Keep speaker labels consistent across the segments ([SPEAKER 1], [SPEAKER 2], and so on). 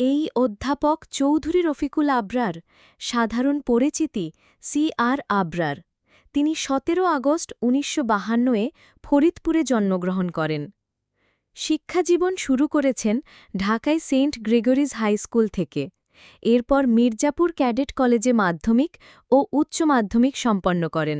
[SPEAKER 1] এই অধ্যাপক চৌধুরী রফিকুল আবরার, সাধারণ পরিচিতি CR আবরার। তিনি ১৭ আগস্ট ১৯৫২-এ ফরিদপুরে জন্মগ্রহণ করেন। শিক্ষাজীবন শুরু করেছেন ঢাকায় সেন্ট গ্রেগরিজ হাই স্কুল থেকে। এরপর মির্জাপুর ক্যাডেট কলেজে মাধ্যমিক ও উচ্চ মাধ্যমিক সম্পন্ন করেন।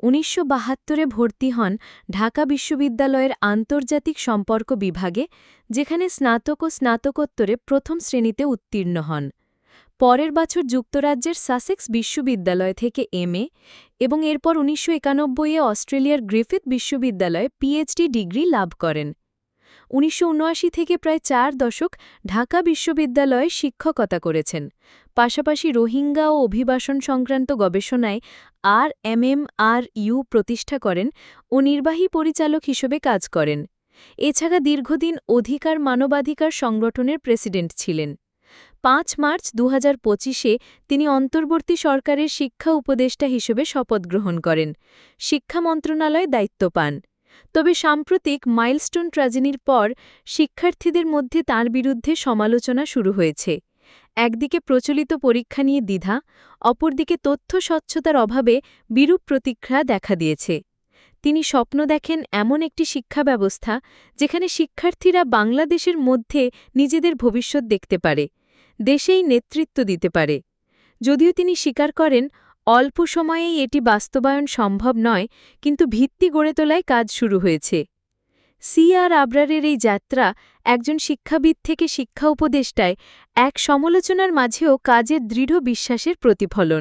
[SPEAKER 1] ১৯৭২-এ ভর্তি হন ঢাকা বিশ্ববিদ্যালয়ের আন্তর্জাতিক সম্পর্ক বিভাগে, যেখানে স্নাতক ও স্নাতকোত্তরে প্রথম শ্রেণীতে উত্তীর্ণ হন। পরের বছর যুক্তরাজ্যের সাসেক্স বিশ্ববিদ্যালয় থেকে MA এবং এরপর ১৯৯১-এ অস্ট্রেলিয়ার গ্রিফিথ বিশ্ববিদ্যালয়ে PhD ডিগ্রি লাভ করেন। ১৯৭৯ থেকে প্রায় ৪ দশক ঢাকা বিশ্ববিদ্যালয়ে শিক্ষকতা করেছেন। পাশাপাশি রোহিঙ্গা ও অভিবাসন সংক্রান্ত গবেষণায় RMMRU প্রতিষ্ঠা করেন ও নির্বাহী পরিচালক হিসেবে কাজ করেন। এছাড়া দীর্ঘদিন অধিকার মানবাধিকার সংগঠনের প্রেসিডেন্ট ছিলেন। ৫ মার্চ ২০২৫-এ তিনি অন্তর্বর্তী সরকারের শিক্ষা উপদেষ্টা হিসেবে শপথ গ্রহণ করেন। শিক্ষা মন্ত্রণালয়ে দায়িত্ব পান। তবে সাম্প্রতিক মাইলস্টোন ট্র্যাজেডির পর শিক্ষার্থীদের মধ্যে তাঁর বিরুদ্ধে সমালোচনা শুরু হয়েছে। একদিকে প্রচলিত পরীক্ষা নিয়ে দ্বিধা, অপরদিকে তথ্য স্বচ্ছতার অভাবে বিরূপ প্রতিক্রিয়া দেখা দিয়েছে। তিনি স্বপ্ন দেখেন এমন একটি শিক্ষা ব্যবস্থা যেখানে শিক্ষার্থীরা বাংলাদেশের মধ্যে নিজেদের ভবিষ্যৎ দেখতে পারে, দেশেই নেতৃত্ব দিতে পারে। যদিও তিনি স্বীকার করেন অল্প সময়েই এটি বাস্তবায়ন সম্ভব নয়, কিন্তু ভিত্তি গড়ে তোলায় কাজ শুরু হয়েছে। CR আবরারের এই যাত্রা একজন শিক্ষাবিদ থেকে শিক্ষা উপদেষ্টায় এক সমালোচনার মাঝেও কাজের দৃঢ় বিশ্বাসের প্রতিফলন।